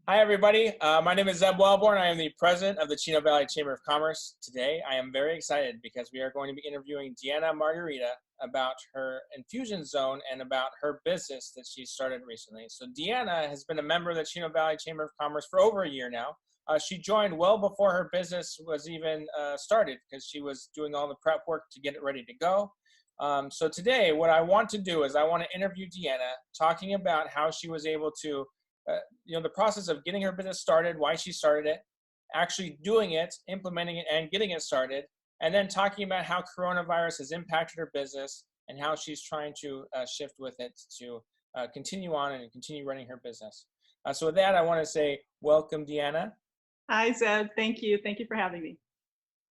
Hi, everybody. My name is Zeb Wellborn. I am the president of the Chino Valley Chamber of Commerce. Today, I am very excited because we are going to be interviewing Deanna Margaritha about her Infuzion Zone and about her business that she started recently. So Deanna has been a member of the Chino Valley Chamber of Commerce for over a year now. She joined well before her business was even started because she was doing all the prep work to get it ready to go. So today, what I want to do is I want to interview Deanna, talking about how she was able to the process of getting her business started, why she started it, actually doing it, implementing it, and getting it started, and then talking about how coronavirus has impacted her business and how she's trying to shift with it to continue on and continue running her business. So with that, I want to say welcome, Deanna. Hi, Zeb. Thank you. Thank you for having me.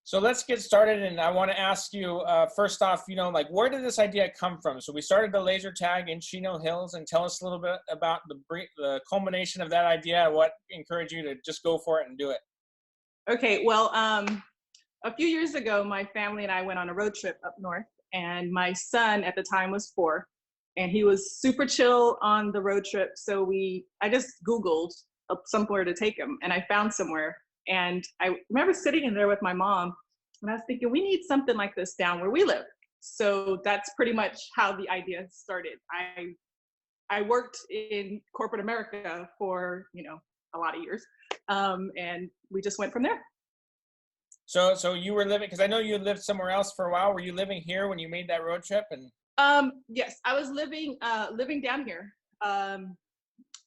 So let's get started, and I want to ask you first off, like where did this idea come from? So we started the laser tag in Chino Hills, and tell us a little bit about the culmination of that idea and what encouraged you to just go for it and do it. Okay, well, a few years ago, my family and I went on a road trip up north, and my son at the time was 4, and he was super chill on the road trip. So I just Googled somewhere to take him, and I found somewhere. And I remember sitting in there with my mom, and I was thinking, we need something like this down where we live. So that's pretty much how the idea started. I worked in corporate America for a lot of years, and we just went from there. So you were living, because I know you lived somewhere else for a while. Were you living here when you made that road trip? And Yes, I was living down here,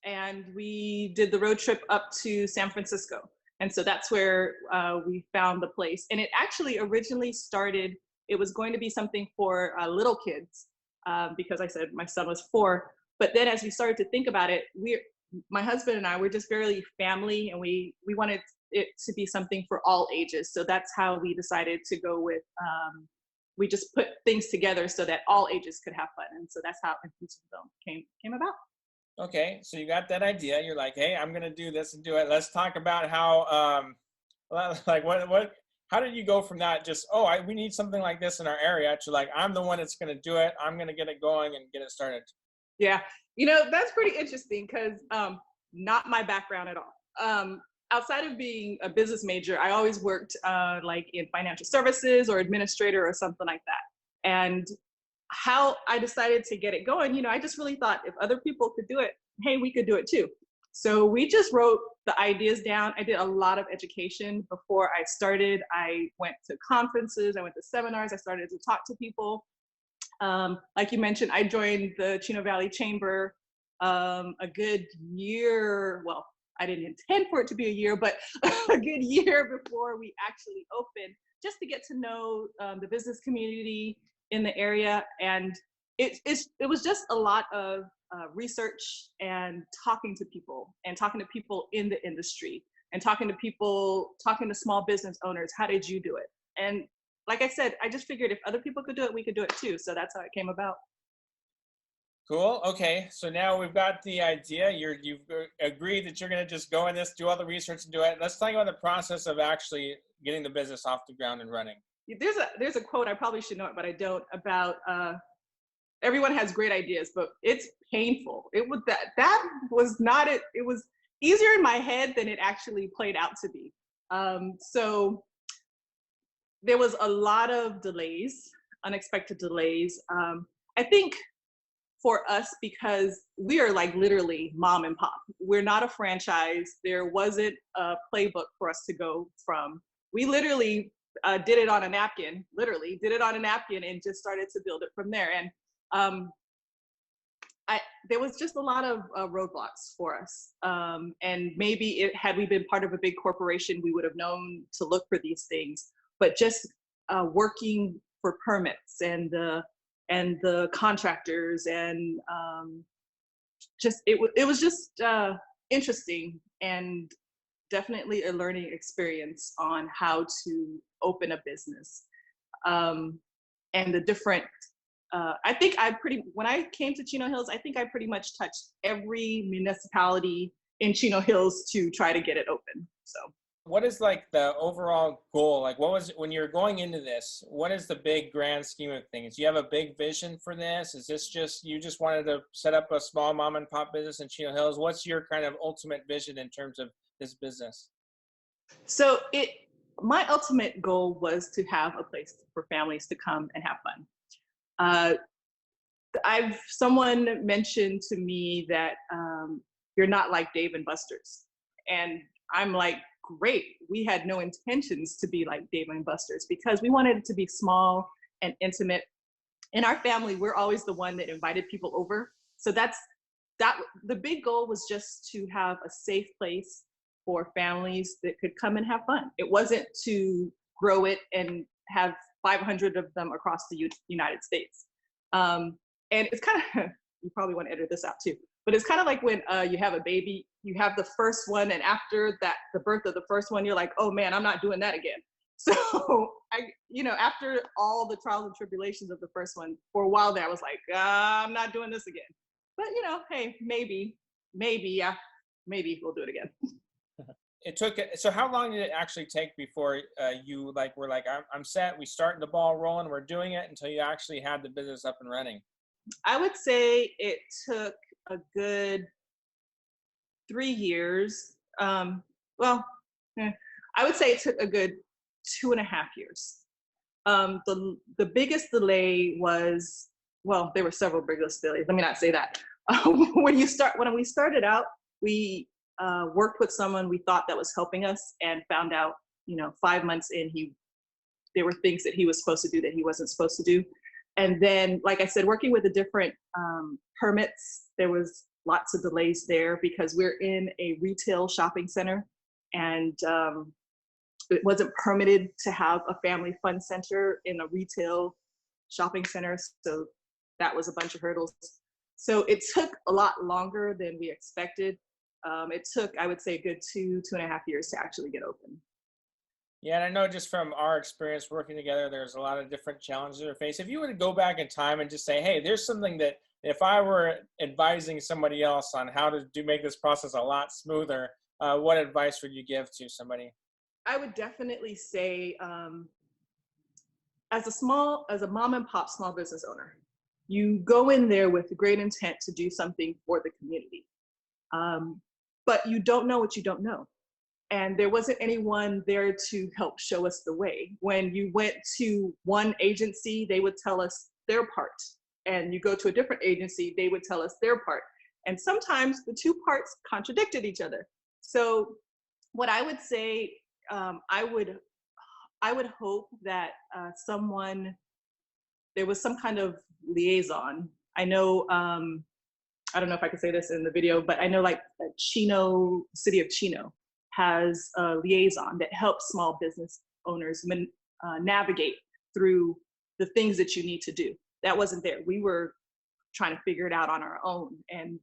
and we did the road trip up to San Francisco. And so that's where we found the place. And it actually originally started, it was going to be something for little kids, because I said my son was 4. But then as we started to think about it, my husband and I were just very family, and we wanted it to be something for all ages. So that's how we decided to go with, we just put things together so that all ages could have fun. And so that's how Infuzion Zone came about. okay, so you got that idea. You're like, hey, I'm gonna do this and do it. Let's talk about how, like, how did you go from that? Just, we need something like this in our area, to like, I'm the one that's gonna do it. I'm gonna get it going and get it started. Yeah, that's pretty interesting because not my background at all. Outside of being a business major, I always worked like in financial services or administrator or something like that. And how I decided to get it going, I just really thought if other people could do it, hey, we could do it too. So we just wrote the ideas down. I did a lot of education before I started. I went to conferences, I went to seminars, I started to talk to people. Like you mentioned, I joined the Chino Valley Chamber a good year. Well, I didn't intend for it to be a year, but a good year before we actually opened, just to get to know the business community in the area. And it was just a lot of research and talking to people in the industry, and talking to small business owners. How did you do it? And like I said, I just figured if other people could do it, we could do it too. So that's how it came about. Cool. Okay. So now we've got the idea. You've agreed that you're going to just go in this, do all the research and do it. Let's talk about the process of actually getting the business off the ground and running. There's a quote, I probably should know it, but I don't, about everyone has great ideas, but it's painful. That was not it. It was easier in my head than it actually played out to be. So there was a lot of delays, unexpected delays. I think for us, because we are like literally mom and pop. We're not a franchise. There wasn't a playbook for us to go from. We literally did it on a napkin, and just started to build it from there. And there was just a lot of roadblocks for us. And maybe had we been part of a big corporation, we would have known to look for these things. But just working for permits and the contractors, and it was just interesting, and definitely a learning experience on how to open a business, and the different. I think when I came to Chino Hills, I think I pretty much touched every municipality in Chino Hills to try to get it open. So What is like the overall goal? Like, what was when you're going into this? What is the big grand scheme of things? Do you have a big vision for this? Is this just you just wanted to set up a small mom and pop business in Chino Hills? What's your kind of ultimate vision in terms of this business? So my ultimate goal was to have a place for families to come and have fun. Uh, someone mentioned to me that you're not like Dave and Buster's, and I'm like, great. We had no intentions to be like Dave and Buster's because we wanted it to be small and intimate. In our family, we're always the one that invited people over. So that. The big goal was just to have a safe place for families that could come and have fun. It wasn't to grow it and have 500 of them across the United States. And it's kind of, you probably want to edit this out too, but it's kind of like when you have a baby, you have the first one, and after that, the birth of the first one, you're like, oh man, I'm not doing that again. So after all the trials and tribulations of the first one, for a while there, I was like, I'm not doing this again. But hey, maybe we'll do it again. It took, so how long did it actually take before you were like, I'm set, we starting the ball rolling, we're doing it, until you actually had the business up and running? I would say it took a good 3 years. I would say it took a good 2.5 years. The biggest delay was, well, there were several biggest delays. Let me not say that. When we started out, we worked with someone we thought that was helping us, and found out, 5 months in, there were things that he was supposed to do that he wasn't supposed to do. And then, like I said, working with the different permits, there was lots of delays there because we're in a retail shopping center, and it wasn't permitted to have a family fun center in a retail shopping center. So that was a bunch of hurdles. So it took a lot longer than we expected. It took, I would say, a good 2.5 years to actually get open. Yeah, and I know just from our experience working together, there's a lot of different challenges we face. If you were to go back in time and just say, hey, there's something that if I were advising somebody else on how to make this process a lot smoother, what advice would you give to somebody? I would definitely say, as a mom and pop small business owner, you go in there with great intent to do something for the community. But you don't know what you don't know. And there wasn't anyone there to help show us the way. When you went to one agency, they would tell us their part. And you go to a different agency, they would tell us their part. And sometimes the two parts contradicted each other. So what I would say, I would hope that there was some kind of liaison. I know, I don't know if I can say this in the video, but I know like city of Chino has a liaison that helps small business owners navigate through the things that you need to do. That wasn't there. We were trying to figure it out on our own and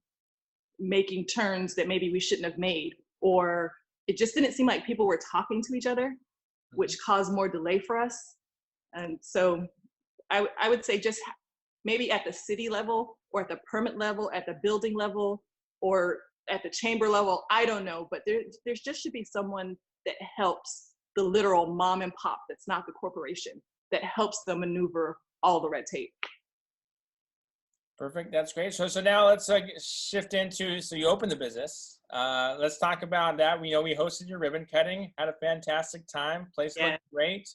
making turns that maybe we shouldn't have made, or it just didn't seem like people were talking to each other, which caused more delay for us. And so I would say just maybe at the city level, or at the permit level, at the building level, or at the chamber level, I don't know, but there's just should be someone that helps the literal mom and pop, that's not the corporation, that helps them maneuver all the red tape. Perfect. That's great. So now let's shift into, so you opened the business. Let's talk about that. We hosted your ribbon cutting, had a fantastic time. Place looked great.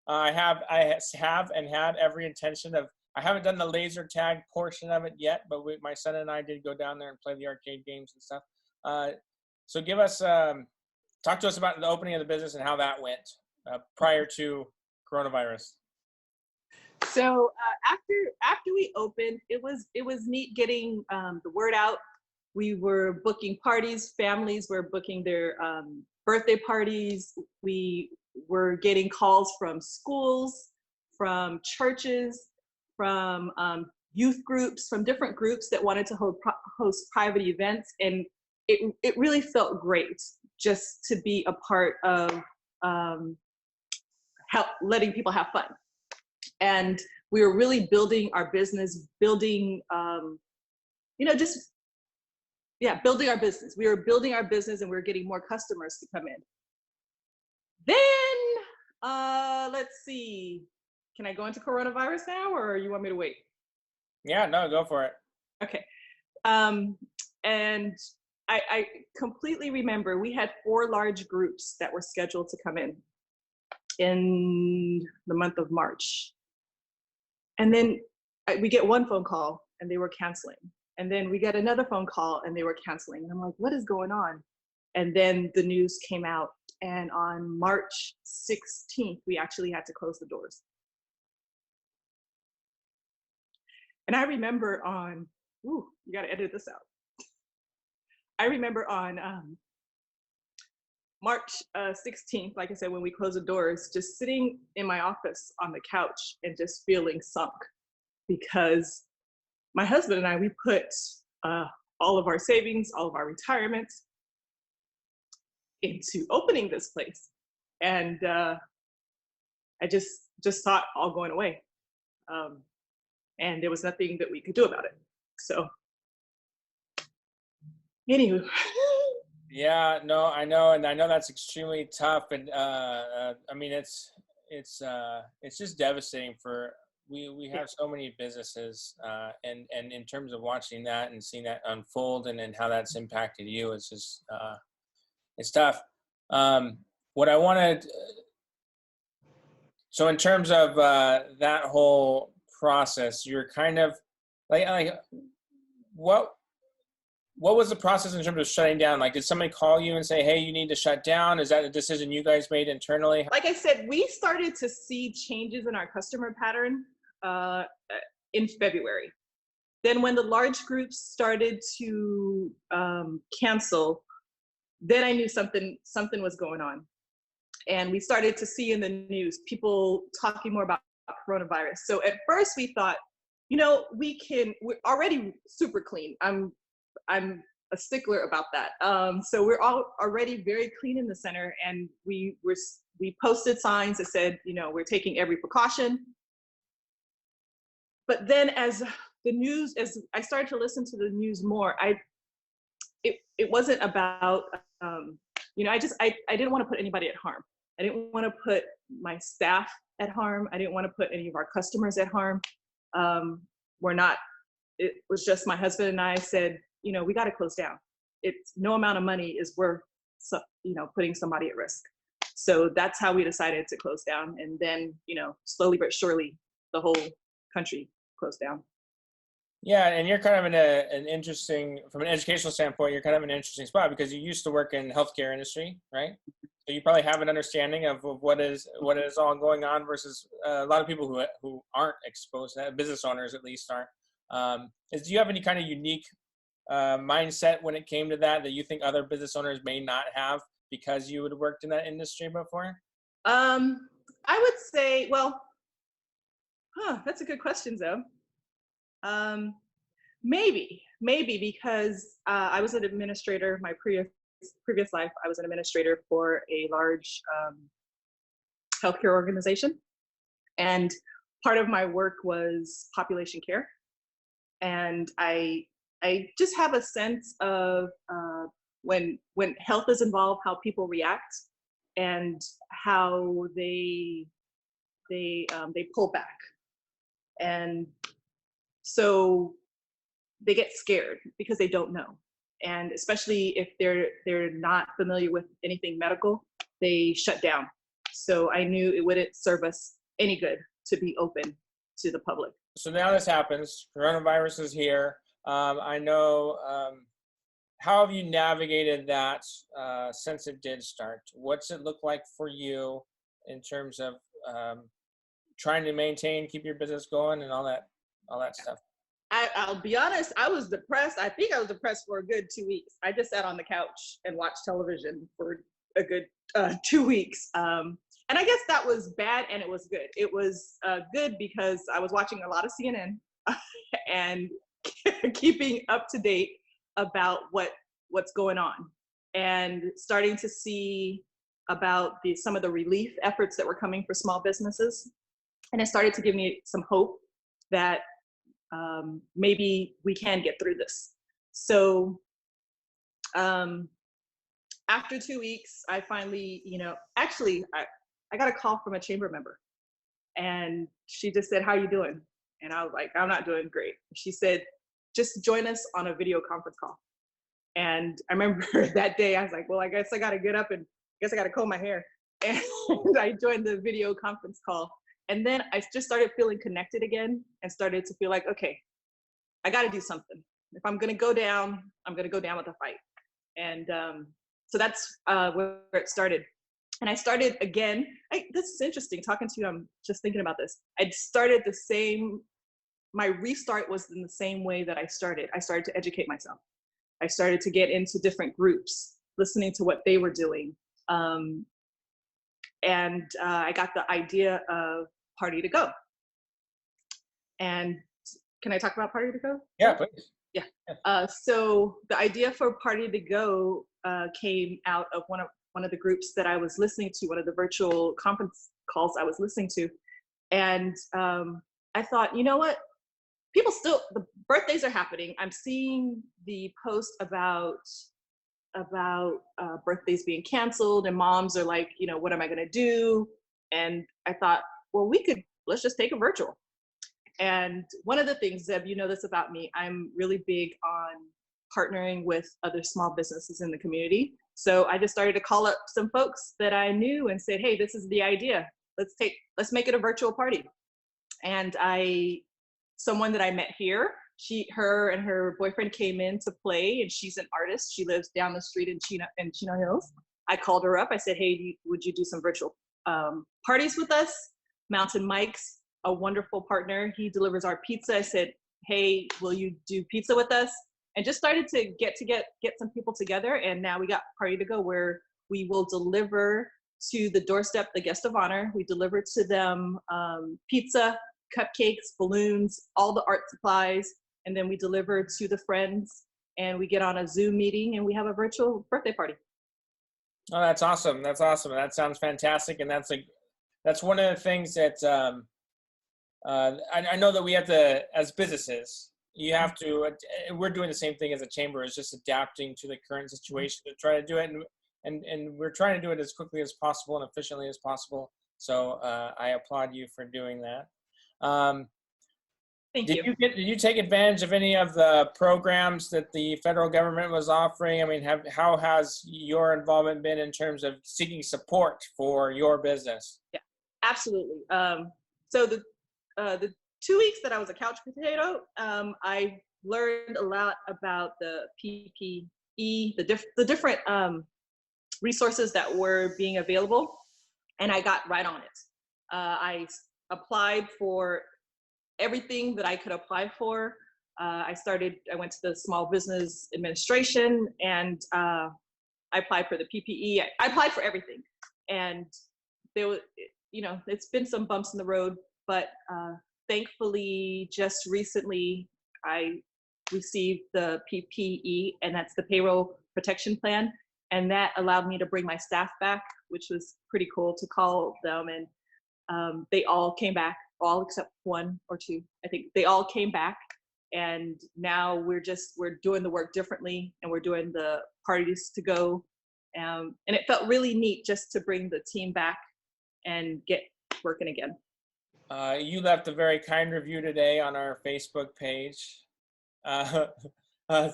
I have and had every intention of, I haven't done the laser tag portion of it yet, but my son and I did go down there and play the arcade games and stuff. So give us, talk to us about the opening of the business and how that went prior to coronavirus. So after we opened, it was neat getting the word out. We were booking parties. Families were booking their birthday parties. We were getting calls from schools, from churches, from youth groups, from different groups that wanted to host private events. And it really felt great just to be a part of letting people have fun. And we were really building our business, building our business. We were building our business, and we were getting more customers to come in. Then, let's see. Can I go into coronavirus now, or you want me to wait? Yeah, no, go for it. Okay. And I completely remember we had 4 large groups that were scheduled to come in the month of March. And then we get one phone call and they were canceling. And then we get another phone call and they were canceling. And I'm like, what is going on? And then the news came out. And on March 16th, we actually had to close the doors. And I remember you got to edit this out. I remember on March 16th, like I said, when we closed the doors, just sitting in my office on the couch and just feeling sunk, because my husband and I, we put all of our savings, all of our retirement into opening this place. And I just saw it all going away. And there was nothing that we could do about it. So, anywho. Yeah, no, I know, and I know that's extremely tough, and I mean it's just devastating for we have so many businesses, and in terms of watching that and seeing that unfold and how that's impacted you, it's just it's tough. What I wanted, so in terms of that whole process, you're kind of like what was the process in terms of shutting down? Like, did somebody call you and say, hey, you need to shut down? Is that a decision you guys made internally? Like I said, we started to see changes in our customer pattern in February. Then when the large groups started to cancel, then I knew something was going on. And we started to see in the news people talking more about coronavirus. So at first we thought, we're already super clean. I'm a stickler about that. So we're all already very clean in the center, and we posted signs that said, we're taking every precaution. But then as I started to listen to the news more, it wasn't about, I didn't want to put anybody at harm. I didn't want to put my staff at harm. I didn't want to put any of our customers at harm. It was just my husband and I said, we got to close down. It's no amount of money is worth, putting somebody at risk. So that's how we decided to close down. And then, slowly but surely, the whole country closed down. Yeah, and you're kind of in an interesting, from an educational standpoint, you're kind of in an interesting spot because you used to work in the healthcare industry, right? So you probably have an understanding of what is all going on versus a lot of people who aren't exposed to that, business owners at least aren't. Do you have any kind of unique mindset when it came to that you think other business owners may not have because you had worked in that industry before? I would say, that's a good question, Zoe. Maybe because I was an administrator. My previous life, I was an administrator for a large healthcare organization, and part of my work was population care. And I just have a sense of when health is involved, how people react and how they pull back, and so they get scared because they don't know. And especially if they're not familiar with anything medical, they shut down. So I knew it wouldn't serve us any good to be open to the public. So now this happens. Coronavirus is here. I know. How have you navigated that since it did start? What's it look like for you in terms of trying to keep your business going and all that stuff? I'll be honest, I was depressed. I think I was depressed for a good 2 weeks. I just sat on the couch and watched television for a good 2 weeks. And I guess that was bad and it was good. It was good because I was watching a lot of CNN and keeping up to date about what's going on, and starting to see about some of the relief efforts that were coming for small businesses. And it started to give me some hope that maybe we can get through this. So after 2 weeks, I finally, actually, I got a call from a chamber member, and she just said, "How you doing?" And I was like, "I'm not doing great." She said, "Just join us on a video conference call." And I remember that day, I was like, "Well, I guess I got to get up and I guess I got to comb my hair." And I joined the video conference call. And then I just started feeling connected again and started to feel like, okay, I got to do something. If I'm going to go down, I'm going to go down with a fight. And so that's where it started. And I started again. This is interesting talking to you. I'm just thinking about this. I started the same, my restart was in the same way that I started. I started to educate myself. I started to get into different groups, listening to what they were doing. And I got the idea of Party to Go. And can I talk about Party to Go? Yeah, please. Yeah. So the idea for Party to Go came out of one of the groups that I was listening to, one of the virtual conference calls I was listening to. And I thought, you know what? People still, the birthdays are happening. I'm seeing the post about birthdays being canceled, and moms are like, what am I going to do? And I thought, well, let's just take it virtual. And one of the things, Zeb, you know this about me, I'm really big on partnering with other small businesses in the community. So I just started to call up some folks that I knew and said, hey, this is the idea. Let's make it a virtual party. And someone that I met here, her and her boyfriend came in to play, and she's an artist. She lives down the street in Chino Hills. I called her up. I said, hey, would you do some virtual parties with us? Mountain Mike's a wonderful partner. He delivers our pizza. I said, hey, will you do pizza with us? And just started to get some people together. And now we got Party to Go, where we will deliver to the doorstep, the guest of honor. We deliver to them pizza, cupcakes, balloons, all the art supplies, and then we deliver to the friends, and we get on a Zoom meeting and we have a virtual birthday party. Oh, that's awesome. That's awesome. That sounds fantastic. And that's one of the things that I know that we have to, as businesses, you have to, we're doing the same thing as a chamber, is just adapting to the current situation to try to do it. And we're trying to do it as quickly as possible and efficiently as possible. So I applaud you for doing that. Thank you. Did you take advantage of any of the programs that the federal government was offering? I mean, how has your involvement been in terms of seeking support for your business? Yeah, absolutely. So the 2 weeks that I was a couch potato, I learned a lot about the PPE, the different resources that were being available, and I got right on it. I applied for everything that I could apply for. I went to the Small Business Administration, and I applied for the PPE. I applied for everything. And it's been some bumps in the road, but thankfully, just recently, I received the PPE, and that's the Payroll Protection Plan. And that allowed me to bring my staff back, which was pretty cool to call them. And they all came back, all except one or two. I think they all came back. And now we're doing the work differently, and we're doing the parties to go. And it felt really neat just to bring the team back and get working again. You left a very kind review today on our Facebook page.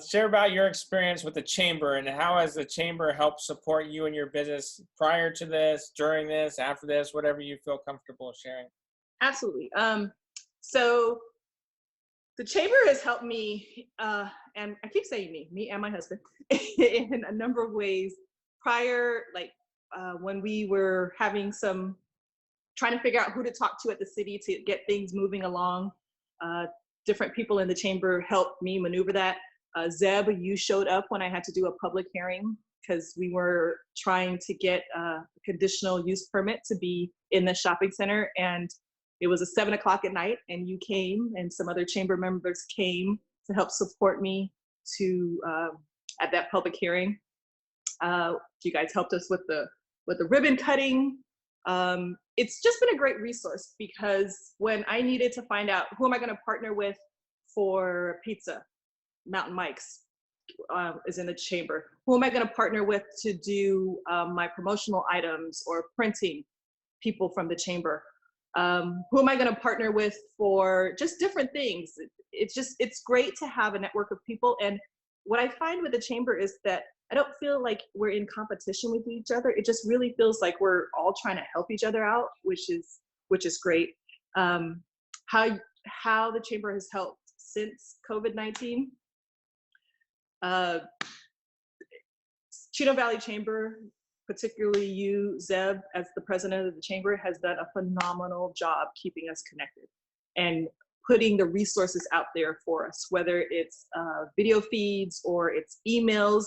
Share about your experience with the chamber, and how has the chamber helped support you and your business prior to this, during this, after this, whatever you feel comfortable sharing. Absolutely. So the chamber has helped me, and I keep saying me and my husband, in a number of ways. Prior, when we were trying to figure out who to talk to at the city to get things moving along, different people in the chamber helped me maneuver that. Zeb, you showed up when I had to do a public hearing because we were trying to get a conditional use permit to be in the shopping center, and it was 7 o'clock at night, and you came, and some other chamber members came to help support me at that public hearing. You guys helped us with the ribbon cutting. It's just been a great resource, because when I needed to find out who am I going to partner with for pizza, Mountain Mike's, is in the chamber? Who am I going to partner with to do my promotional items or printing? People from the chamber. Who am I going to partner with for just different things? It's great to have a network of people. And what I find with the chamber is that I don't feel like we're in competition with each other. It just really feels like we're all trying to help each other out, which is great. How the chamber has helped since COVID-19. Chino Valley Chamber, particularly you, Zeb, as the president of the chamber, has done a phenomenal job keeping us connected and putting the resources out there for us, whether it's video feeds or it's emails,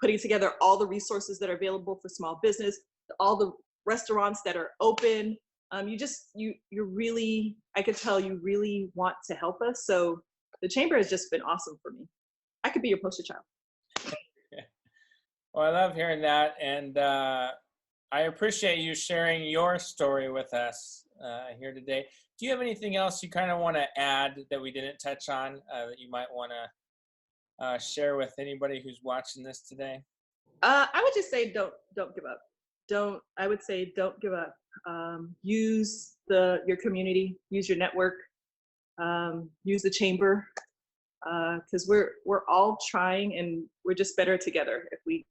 putting together all the resources that are available for small business, all the restaurants that are open. You really, I could tell you really want to help us. So the chamber has just been awesome for me. I could be your poster child. Well, I love hearing that, and I appreciate you sharing your story with us here today. Do you have anything else you kind of want to add that we didn't touch on that you might want to share with anybody who's watching this today? I would just say don't give up. Don't give up. Use your community, use your network, use the chamber. Because we're all trying, and we're just better together if we,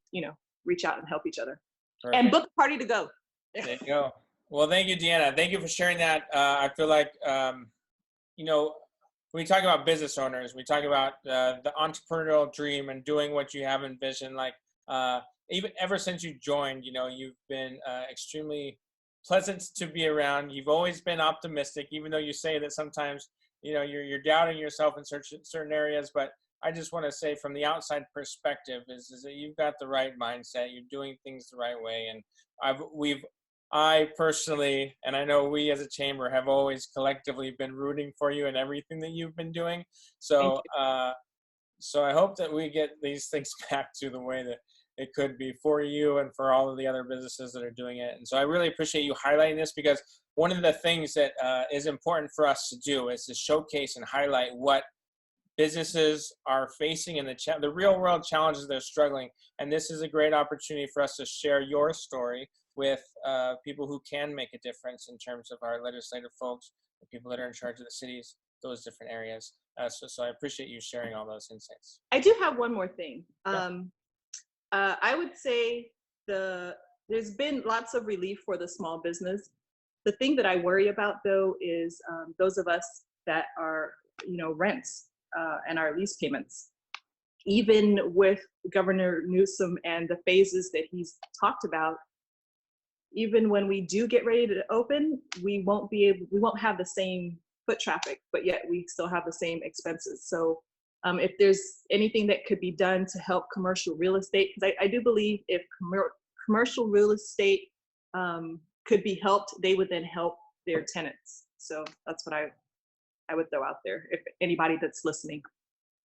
reach out and help each other. Perfect. And book a party to go. There you go. Well, thank you, Deanna. Thank you for sharing that. I feel like, when we talk about business owners, we talk about the entrepreneurial dream and doing what you have envisioned. Like even ever since you joined, you've been extremely pleasant to be around. You've always been optimistic, even though you say that sometimes you're doubting yourself in certain areas, but I just want to say from the outside perspective is that you've got the right mindset. You're doing things the right way, and I personally, and I know we as a chamber have always collectively been rooting for you in everything that you've been doing. So, so I hope that we get these things back to the way that it could be for you and for all of the other businesses that are doing it. And so I really appreciate you highlighting this, because one of the things that is important for us to do is to showcase and highlight what businesses are facing and the real world challenges they're struggling. And this is a great opportunity for us to share your story with people who can make a difference in terms of our legislative folks, the people that are in charge of the cities, those different areas. So I appreciate you sharing all those insights. I do have one more thing. Yeah. I would say there's been lots of relief for the small business. The thing that I worry about, though, is those of us that are, rents and our lease payments. Even with Governor Newsom and the phases that he's talked about, even when we do get ready to open, we won't have the same foot traffic, but yet we still have the same expenses. So if there's anything that could be done to help commercial real estate, because I do believe if commercial real estate could be helped, they would then help their tenants. So that's what I would throw out there if anybody that's listening.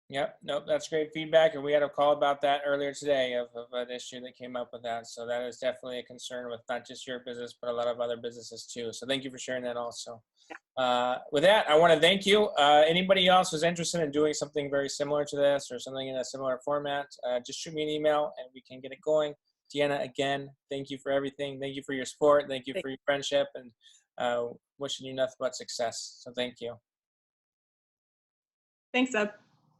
Yep. Nope. That's great feedback. And we had a call about that earlier today of an issue that came up with that. So that is definitely a concern with not just your business, but a lot of other businesses too. So thank you for sharing that also. Yeah. With that, I want to thank you. Anybody else who's interested in doing something very similar to this or something in a similar format, just shoot me an email and we can get it going. Deanna, again, thank you for everything. Thank you for your support. Thank you for your friendship, and wishing you nothing but success. So thank you. Thanks, Eb.